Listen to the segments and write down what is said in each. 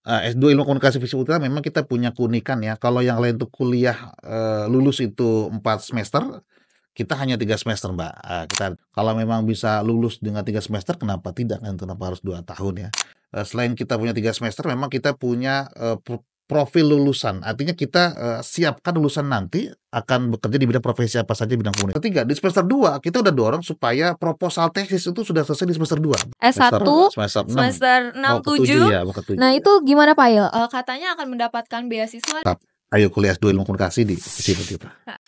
S2 Ilmu Komunikasi Visip Utara memang kita punya keunikan ya, kalau yang lain tuh kuliah, lulus itu 4 semester, kita hanya 3 semester, Mbak. Kita kalau memang bisa lulus dengan 3 semester, kenapa tidak kan, kenapa harus 2 tahun ya. Selain kita punya 3 semester, memang kita punya, profil lulusan. Artinya kita, siapkan lulusan nanti akan bekerja di bidang profesi apa saja bidang komunikasi. Ketiga, di semester 2 kita udah dorong supaya proposal tesis itu sudah selesai di semester 2. S1, Semester 6. semester 6, Mau ke 7 7. ya, mau ke 7 Nah, ya. itu gimana Pak Il? Katanya akan mendapatkan beasiswa. Ayo kuliah S2 Ilmu Komunikasi di Visip Utara.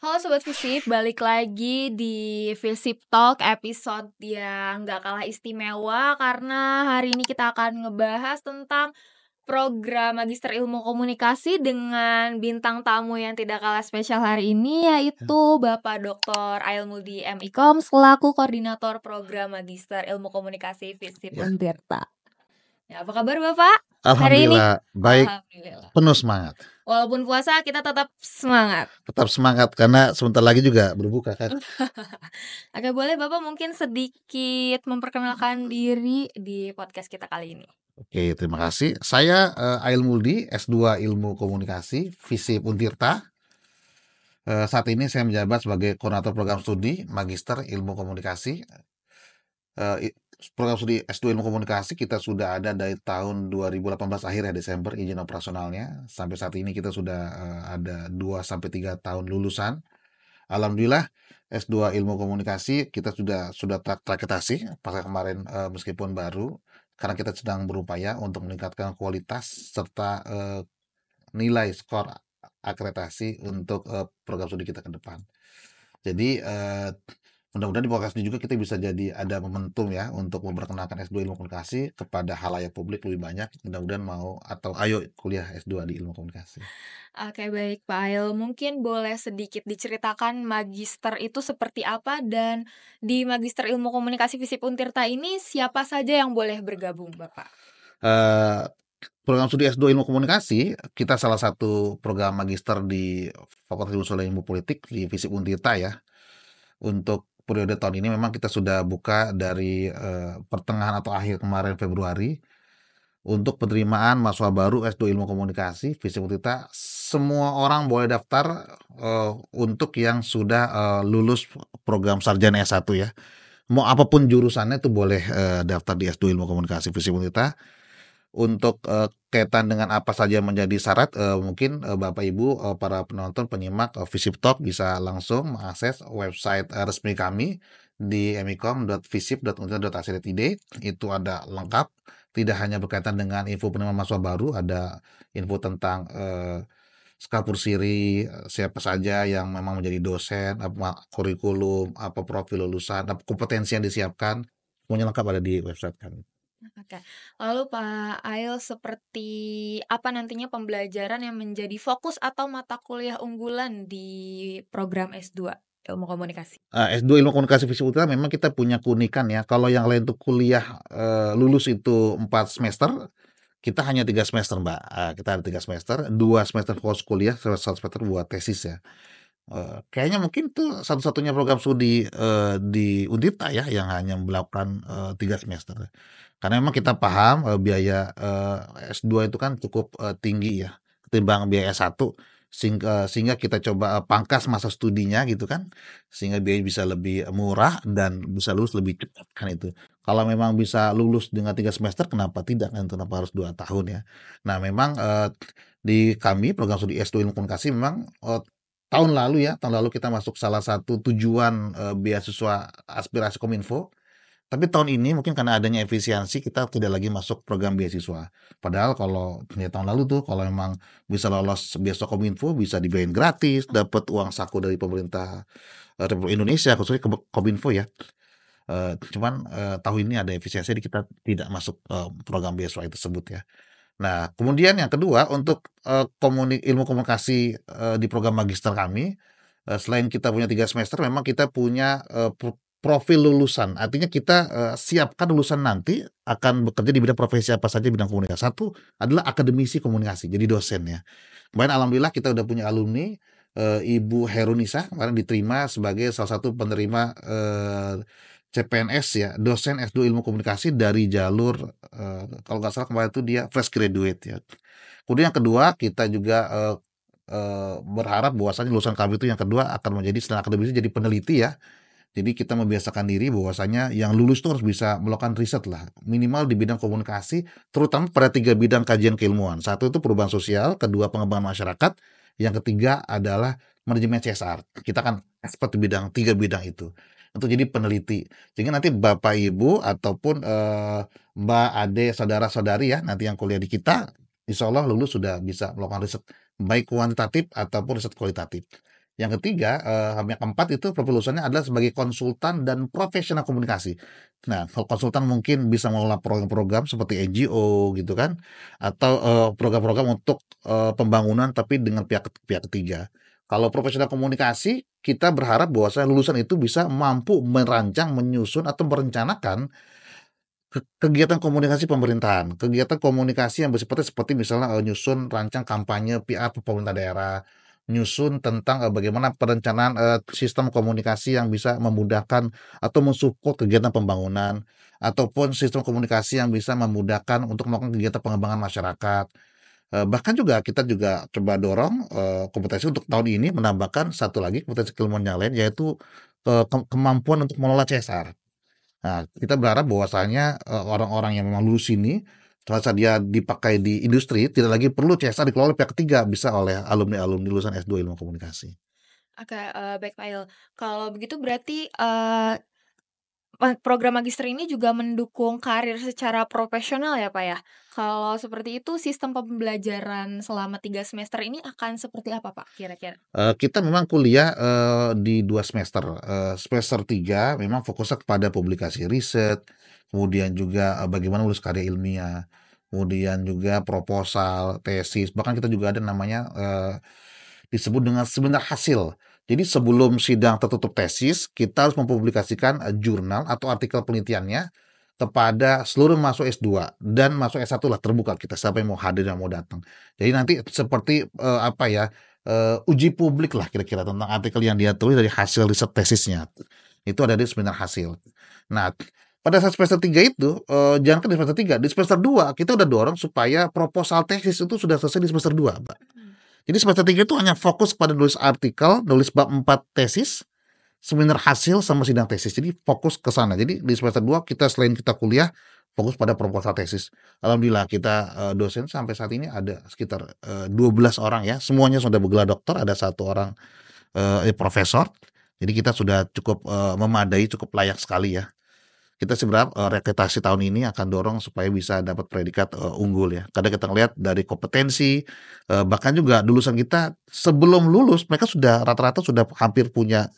Halo Sobat Visip, balik lagi di Visip Talk episode yang gak kalah istimewa karena hari ini kita akan ngebahas tentang program Magister Ilmu Komunikasi dengan bintang tamu yang tidak kalah spesial hari ini, yaitu Bapak Dr. Ail Muldi MIkom selaku Koordinator Program Magister Ilmu Komunikasi Visip Untirta. Ya, apa kabar Bapak hari ini? Alhamdulillah, baik. Alhamdulillah. Penuh semangat. Walaupun puasa kita tetap semangat. Tetap semangat karena sebentar lagi juga berbuka kan. Oke, boleh Bapak mungkin sedikit memperkenalkan diri di podcast kita kali ini. Oke, terima kasih. Saya Ail Muldi, S2 Ilmu Komunikasi, Visip Untirta. Saat ini saya menjabat sebagai Koordinator Program Studi Magister Ilmu Komunikasi. Program studi S2 Ilmu Komunikasi kita sudah ada dari tahun 2018 akhir ya, Desember izin operasionalnya. Sampai saat ini kita sudah ada 2-3 tahun lulusan. Alhamdulillah S2 Ilmu Komunikasi kita sudah terakreditasi pasca kemarin, meskipun baru, karena kita sedang berupaya untuk meningkatkan kualitas serta nilai skor akreditasi untuk program studi kita ke depan. Jadi mudah-mudahan di podcast ini juga kita bisa jadi ada momentum ya untuk memperkenalkan S2 Ilmu Komunikasi kepada halayak publik lebih banyak. Mudah-mudahan mau atau ayo kuliah S2 di Ilmu Komunikasi. Oke, baik Pak Ail. Mungkin boleh sedikit diceritakan magister itu seperti apa, dan di Magister Ilmu Komunikasi Visip Untirta ini siapa saja yang boleh bergabung, Bapak? Program studi S2 Ilmu Komunikasi, kita salah satu program magister di Fakultas Ilmu Sosial dan Ilmu Politik di Visip Untirta ya. Untuk periode tahun ini memang kita sudah buka dari pertengahan atau akhir kemarin Februari. Untuk penerimaan mahasiswa baru S2 Ilmu Komunikasi Visip Untirta, semua orang boleh daftar untuk yang sudah lulus program sarjana S1 ya. Mau apapun jurusannya itu boleh daftar di S2 Ilmu Komunikasi Visip Untirta. Untuk kaitan dengan apa saja menjadi syarat, mungkin Bapak Ibu para penonton penyimak Visip Talk bisa langsung mengakses website resmi kami di mikom.visip.untirta.ac.id. Itu ada lengkap, tidak hanya berkaitan dengan info penerimaan mahasiswa baru, ada info tentang skapur siri, siapa saja yang memang menjadi dosen, apa kurikulum, apa profil lulusan, apa kompetensi yang disiapkan, semuanya lengkap ada di website kami. Oke. Lalu Pak Ail, seperti apa nantinya pembelajaran yang menjadi fokus atau mata kuliah unggulan di program S2 Ilmu Komunikasi? S2 Ilmu Komunikasi Visip Utara memang kita punya keunikan ya, kalau yang lain tuh kuliah lulus itu 4 semester, kita hanya 3 semester, Mbak. Kita ada 3 semester, 2 semester fokus kuliah, 1 semester buat tesis ya. Kayaknya mungkin tuh satu-satunya program studi di Untirta ya yang hanya melakukan 3 semester. Karena memang kita paham biaya S2 itu kan cukup tinggi ya ketimbang biaya S1, sehingga kita coba pangkas masa studinya gitu kan, sehingga biaya bisa lebih murah dan bisa lulus lebih cepat kan itu. Kalau memang bisa lulus dengan 3 semester, kenapa tidak kan, kenapa harus 2 tahun ya. Nah memang di kami program studi S2 Ilmu Komunikasi memang tahun lalu kita masuk salah satu tujuan beasiswa aspirasi Kominfo. Tapi tahun ini mungkin karena adanya efisiensi kita tidak lagi masuk program beasiswa. Padahal kalau ya tahun lalu tuh kalau memang bisa lolos beasiswa Kominfo bisa dibiayain gratis, dapat uang saku dari pemerintah Republik Indonesia khususnya Kominfo ya. Cuman tahun ini ada efisiensi jadi kita tidak masuk program beasiswa tersebut ya. Nah, kemudian yang kedua untuk ilmu komunikasi di program magister kami, selain kita punya 3 semester, memang kita punya profil lulusan. Artinya kita siapkan lulusan nanti akan bekerja di bidang profesi apa saja bidang komunikasi. Satu adalah akademisi komunikasi, jadi dosen ya. Kemarin alhamdulillah kita udah punya alumni, Ibu Herunisa kemarin diterima sebagai salah satu penerima CPNS ya, dosen S2 Ilmu Komunikasi dari jalur, kalau nggak salah kemarin itu dia fresh graduate ya. Kemudian yang kedua, kita juga, berharap bahwasanya lulusan kami itu yang kedua akan menjadi selain akademis jadi peneliti ya. Jadi kita membiasakan diri bahwasanya yang lulus itu harus bisa melakukan riset lah, minimal di bidang komunikasi, terutama pada 3 bidang kajian keilmuan. Satu itu perubahan sosial, kedua pengembangan masyarakat, yang ketiga adalah manajemen CSR. Kita kan expert di bidang 3 bidang itu, untuk jadi peneliti. Sehingga nanti Bapak Ibu ataupun, Mbak, Ade, saudara-saudari ya, nanti yang kuliah di kita, insya Allah lulus sudah bisa melakukan riset, baik kuantitatif ataupun riset kualitatif. Yang ketiga, yang keempat itu profil lulusannya adalah sebagai konsultan dan profesional komunikasi. Nah, kalau konsultan mungkin bisa mengelola program-program seperti NGO gitu kan, atau, program-program untuk, pembangunan tapi dengan pihak pihak ketiga. Kalau profesional komunikasi, kita berharap bahwasanya lulusan itu bisa mampu merancang, menyusun, atau merencanakan kegiatan komunikasi pemerintahan, kegiatan komunikasi yang bersifatnya seperti misalnya, nyusun rancang kampanye PR pemerintah daerah, nyusun tentang, bagaimana perencanaan, sistem komunikasi yang bisa memudahkan atau mensupport kegiatan pembangunan, ataupun sistem komunikasi yang bisa memudahkan untuk melakukan kegiatan pengembangan masyarakat. Bahkan juga kita juga coba dorong, kompetensi untuk tahun ini menambahkan satu lagi kompetensi keilmuan yang lain yaitu, kemampuan untuk mengelola CSR. Nah, kita berharap bahwasanya, orang-orang yang memang lulus ini, setelah dia dipakai di industri, tidak lagi perlu CSR dikelola oleh pihak ketiga, bisa oleh alumni-alumni lulusan S2 Ilmu Komunikasi. Oke, baik Pak Il. Kalau begitu berarti, program magister ini juga mendukung karir secara profesional ya, Pak, ya? Kalau seperti itu sistem pembelajaran selama 3 semester ini akan seperti apa, Pak, kira-kira? Kita memang kuliah, di 2 semester, semester 3 memang fokusnya kepada publikasi riset, kemudian juga, bagaimana nulis karya ilmiah, kemudian juga proposal, tesis, bahkan kita juga ada namanya, disebut dengan seminar hasil. Jadi sebelum sidang tertutup tesis, kita harus mempublikasikan, jurnal atau artikel penelitiannya kepada seluruh mahasiswa S2 dan mahasiswa S1 lah, terbuka kita siapa yang mau hadir dan mau datang. Jadi nanti seperti, apa ya, uji publik lah kira-kira tentang artikel yang dia tulis dari hasil riset tesisnya. Itu ada di seminar hasil. Nah, pada saat semester 3 itu, jangankan di semester 3, di semester 2 kita udah dorong supaya proposal tesis itu sudah selesai di semester 2, Mbak. Mhm. Jadi semester 3 itu hanya fokus pada nulis artikel, nulis bab 4 tesis, seminar hasil sama sidang tesis. Jadi fokus ke sana. Jadi di semester 2 kita selain kita kuliah, fokus pada proposal tesis. Alhamdulillah kita, dosen sampai saat ini ada sekitar, 12 orang ya, semuanya sudah bergelar doktor, ada 1 orang, profesor. Jadi kita sudah cukup, memadai, cukup layak sekali ya. Kita sih berharap, rekrutasi tahun ini akan dorong supaya bisa dapat predikat, unggul ya. Karena kita ngelihat dari kompetensi, bahkan juga lulusan kita sebelum lulus mereka sudah rata-rata sudah hampir punya,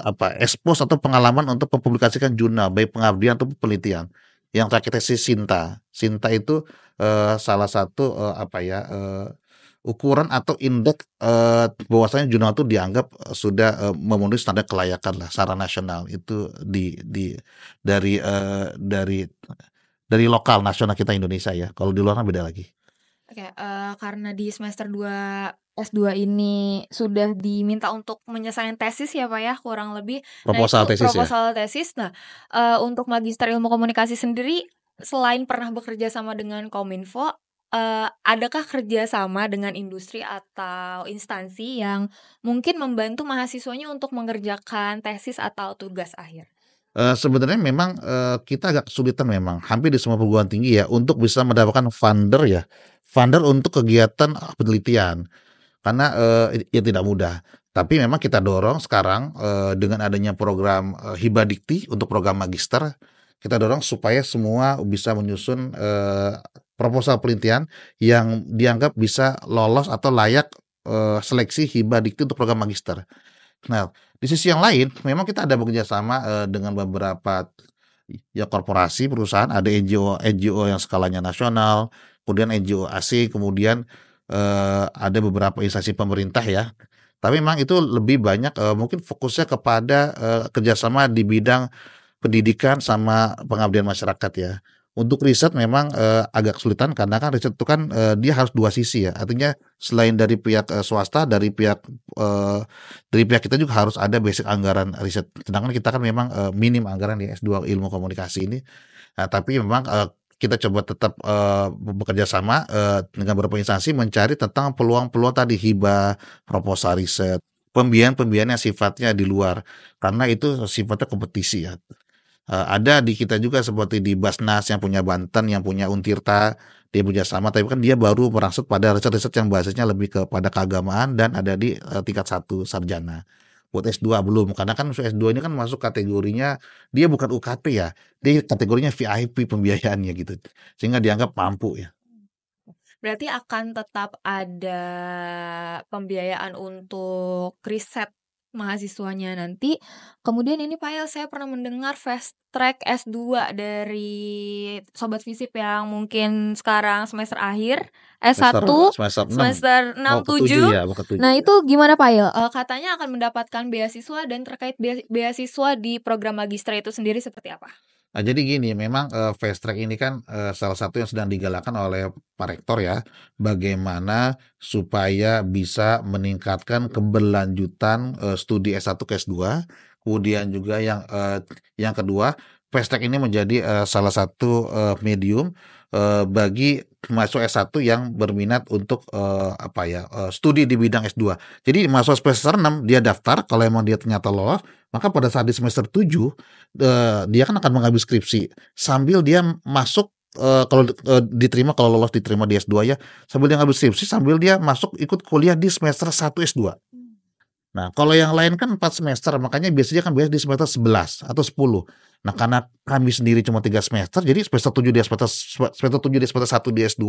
apa, expose atau pengalaman untuk mempublikasikan jurnal, baik pengabdian ataupun penelitian. Yang terakhir tesis Sinta. Sinta itu, salah satu, apa ya, ukuran atau indeks, bahwasanya jurnal itu dianggap, sudah, memenuhi standar kelayakan lah secara nasional. Itu dari lokal nasional kita Indonesia ya. Kalau di luar kan beda lagi. Oke, karena di semester 2 S2 ini sudah diminta untuk menyelesaikan tesis ya, Pak, ya, kurang lebih. Nah, itu Proposal tesis ya. proposal tesis. Nah, untuk magister ilmu komunikasi sendiri, selain pernah bekerja sama dengan Kominfo, adakah kerjasama dengan industri atau instansi yang mungkin membantu mahasiswanya untuk mengerjakan tesis atau tugas akhir? Sebenarnya memang, kita agak kesulitan memang hampir di semua perguruan tinggi ya untuk bisa mendapatkan funder ya, funder untuk kegiatan, penelitian. Karena, ya tidak mudah. Tapi memang kita dorong sekarang, dengan adanya program, Hibah Dikti untuk program magister, kita dorong supaya semua bisa menyusun, proposal penelitian yang dianggap bisa lolos atau layak, seleksi Hibah Dikti untuk program magister. Nah, di sisi yang lain memang kita ada bekerja sama, dengan beberapa ya korporasi, perusahaan, ada NGO yang skalanya nasional, kemudian NGO asing, kemudian, ada beberapa instansi pemerintah ya. Tapi memang itu lebih banyak, mungkin fokusnya kepada, kerjasama di bidang pendidikan sama pengabdian masyarakat ya. Untuk riset memang, agak kesulitan karena kan riset itu kan, dia harus dua sisi ya. Artinya selain dari pihak, swasta, dari pihak kita juga harus ada basic anggaran riset. Sedangkan kita kan memang, minim anggaran di S2 Ilmu Komunikasi ini. Tapi memang, kita coba tetap, bekerja sama, dengan beberapa instansi mencari tentang peluang-peluang tadi, hibah, proposal riset, pembiayaan-pembiayaan yang sifatnya di luar, karena itu sifatnya kompetisi ya. Ada di kita juga seperti di Basnas yang punya Banten, yang punya Untirta, dia punya sama, tapi kan dia baru merangsek pada riset-riset yang basisnya lebih kepada keagamaan dan ada di, tingkat 1 sarjana. Buat S2 belum, karena kan S2 ini kan masuk kategorinya dia bukan UKT ya, dia kategorinya VIP pembiayaannya gitu, sehingga dianggap mampu ya. Berarti akan tetap ada pembiayaan untuk riset mahasiswanya nanti. Kemudian ini Pak El, saya pernah mendengar fast track S2 dari Sobat Visip yang mungkin sekarang semester akhir, Semester S1, semester 6 semester 6, mau ke 7 7. ya, mau ke 7 Nah ya. itu gimana Pak El? Katanya akan mendapatkan beasiswa dan terkait beasiswa di program magister itu sendiri seperti apa? Jadi gini, memang, fast track ini kan, salah satu yang sedang digalakan oleh Pak Rektor ya, bagaimana supaya bisa meningkatkan keberlanjutan, studi S1 ke S2, kemudian juga yang kedua, fast track ini menjadi, salah satu, medium, bagi mahasiswa S1 yang berminat untuk, studi di bidang S2. Jadi mahasiswa semester 6 dia daftar, kalau emang dia ternyata lolos, maka pada saat di semester 7 dia kan akan mengambil skripsi, sambil dia masuk, kalau lolos diterima di S2 ya, sambil dia ngambil skripsi, sambil dia masuk ikut kuliah di semester 1 S2. Nah, kalau yang lain kan 4 semester, makanya biasanya kan di semester 11 atau 10. Nah, karena kami sendiri cuma 3 semester, jadi semester 7 dia semester 1 di S2,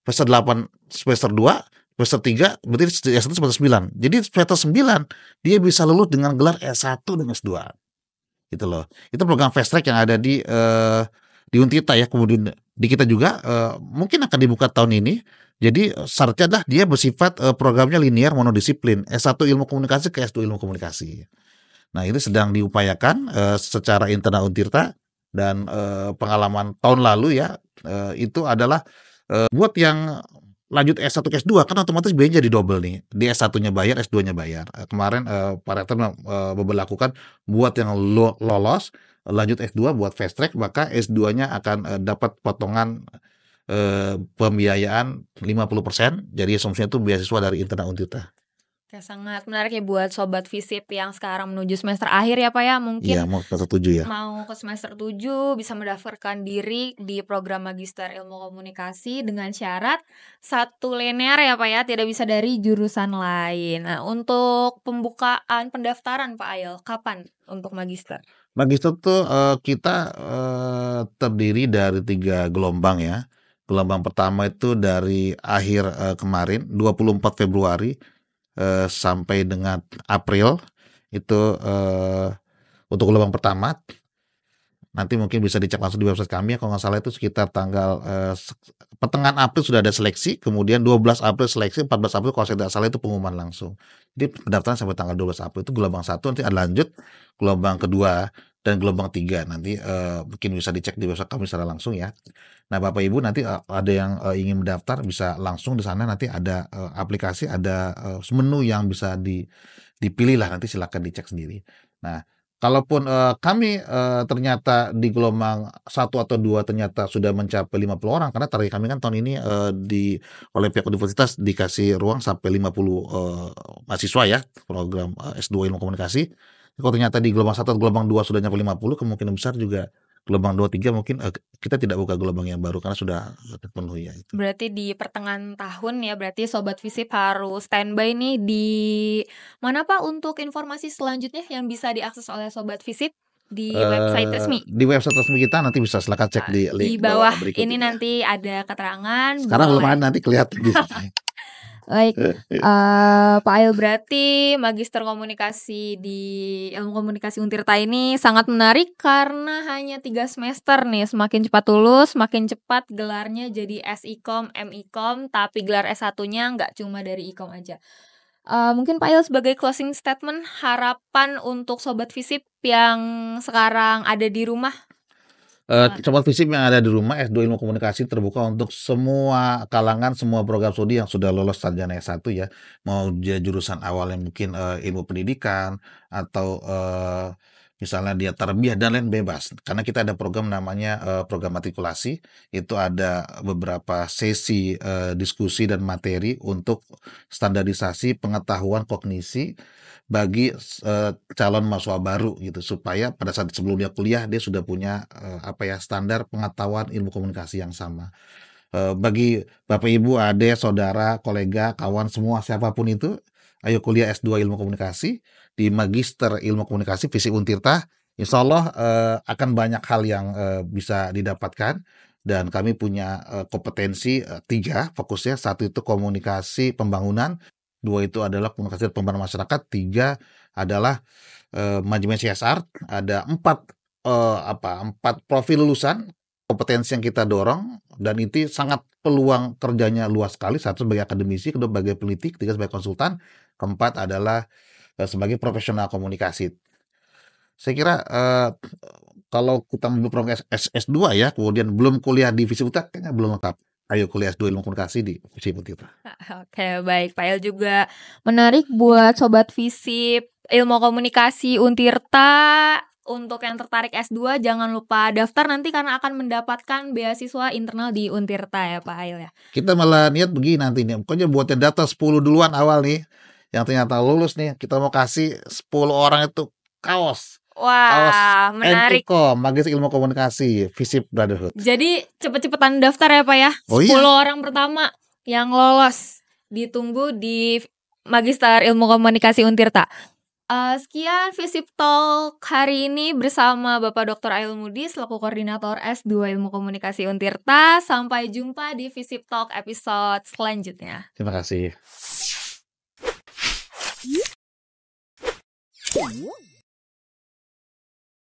semester 8 semester 2, semester 3 berarti S1 semester 9. Jadi semester 9 dia bisa lulus dengan gelar S1 dan S2. Gitu loh. Itu program fast track yang ada di Untirta ya, kemudian di kita juga, mungkin akan dibuka tahun ini. Jadi, syaratnya adalah dia bersifat, programnya linear monodisiplin, S1 Ilmu Komunikasi ke S2 Ilmu Komunikasi. Nah, ini sedang diupayakan, secara internal Untirta dan, pengalaman tahun lalu ya, itu adalah, buat yang lanjut S1 ke S2 kan otomatis biayanya jadi double nih, di S1-nya bayar, S2-nya bayar. Kemarin, Pak Rektor memberlakukan buat yang lolos, lanjut S2 buat fast track, maka S2-nya akan, dapat potongan, pembiayaan 50%, jadi asumsinya itu beasiswa dari internal Untirta. Oke, sangat menarik ya buat Sobat Visip yang sekarang menuju semester akhir ya Pak ya, Iya, mungkin mau semester 7 ya. mau ke semester 7 bisa mendaftarkan diri di program Magister Ilmu Komunikasi dengan syarat satu linear ya Pak ya, tidak bisa dari jurusan lain. Nah, untuk pembukaan pendaftaran Pak Ail, kapan untuk magister? Magister tuh, kita, terdiri dari 3 gelombang ya. Gelombang pertama itu dari akhir, kemarin 24 Februari, sampai dengan April, itu, untuk gelombang pertama. Nanti mungkin bisa dicek langsung di website kami ya, kalau nggak salah itu sekitar tanggal, pertengahan April sudah ada seleksi, kemudian 12 April seleksi, 14 April kalau saya tidak salah itu pengumuman langsung. Jadi pendaftaran sampai tanggal 12 April itu gelombang 1, nanti ada lanjut gelombang kedua dan gelombang 3 nanti, mungkin bisa dicek di website kami secara langsung ya. Nah, Bapak Ibu nanti, ada yang, ingin mendaftar bisa langsung di sana, nanti ada, aplikasi, ada, menu yang bisa dipilih lah, nanti silakan dicek sendiri. Nah, kalaupun, kami, ternyata di gelombang 1 atau 2 ternyata sudah mencapai 50 orang, karena target kami kan tahun ini, oleh pihak universitas dikasih ruang sampai 50, mahasiswa ya, program, S2 Ilmu Komunikasi. Kalau ternyata di gelombang 1 atau gelombang 2 sudah nyampe 50, kemungkinan besar juga gelombang 2, 3 mungkin, kita tidak buka gelombang yang baru karena sudah terpenuhi ya itu. Berarti di pertengahan tahun ya, berarti Sobat Visip harus standby nih di mana Pak untuk informasi selanjutnya yang bisa diakses oleh Sobat Visip di website resmi? Di website resmi kita nanti bisa silakan cek di Di link bawah bawah berikut ini ini ya. nanti ada keterangan, Sekarang belum boleh. ada, nanti kelihatan di sini. Baik, Pak Ail, berarti Magister Komunikasi di Ilmu Komunikasi Untirta ini sangat menarik karena hanya 3 semester nih, semakin cepat lulus, semakin cepat gelarnya jadi S-Ikom, M-Ikom, tapi gelar S1-nya nggak cuma dari Ikom aja. Mungkin Pak Ail sebagai closing statement, harapan untuk Sobat Visip yang sekarang ada di rumah? Sobat FISIP yang ada di rumah, S2 Ilmu Komunikasi terbuka untuk semua kalangan, semua program studi yang sudah lolos sarjana S1 ya. Mau dia jurusan awalnya mungkin, ilmu pendidikan atau, misalnya dia tarbiyah dan lain bebas. Karena kita ada program namanya, program matrikulasi, itu ada beberapa sesi, diskusi dan materi untuk standarisasi pengetahuan kognisi bagi calon mahasiswa baru gitu, supaya pada saat sebelum dia kuliah dia sudah punya standar pengetahuan ilmu komunikasi yang sama. Bagi Bapak Ibu, adik, saudara, kolega, kawan semua siapapun itu, ayo kuliah S2 Ilmu Komunikasi di Magister Ilmu Komunikasi FISIP Untirta. Insya Allah akan banyak hal yang bisa didapatkan dan kami punya kompetensi 3 fokusnya. Satu itu komunikasi pembangunan, 2 itu adalah komunikasi pembangunan masyarakat, 3 adalah manajemen CSR. Ada 4 profil lulusan kompetensi yang kita dorong dan itu sangat peluang kerjanya luas sekali. Satu sebagai akademisi, kedua sebagai peneliti, ketiga sebagai konsultan, keempat adalah sebagai profesional komunikasi. Saya kira kalau kita belum program S2 ya, kemudian belum kuliah di FISIP Untirta kayaknya belum lengkap. Ayo kuliah S2 Ilmu Komunikasi di FISIP Untirta. Oke, baik. Pak El juga menarik buat Sobat FISIP Ilmu Komunikasi Untirta. Untuk yang tertarik S2 jangan lupa daftar nanti karena akan mendapatkan beasiswa internal di Untirta ya Pak Ail ya. Kita malah niat begini nanti nih, pokoknya buat yang daftar 10 duluan awal nih, yang ternyata lulus nih, kita mau kasih 10 orang itu kaos Wah, menarik. MIKOM, Magister Ilmu Komunikasi, FISIP Brotherhood. Jadi cepet-cepetan daftar ya Pak ya. Oh 10 iya. orang pertama yang lolos ditunggu di Magister Ilmu Komunikasi Untirta. Sekian FISIP Talk hari ini bersama Bapak Dr. Ail Mudi selaku koordinator S2 Ilmu Komunikasi Untirta. Sampai jumpa di FISIP Talk episode selanjutnya. Terima kasih.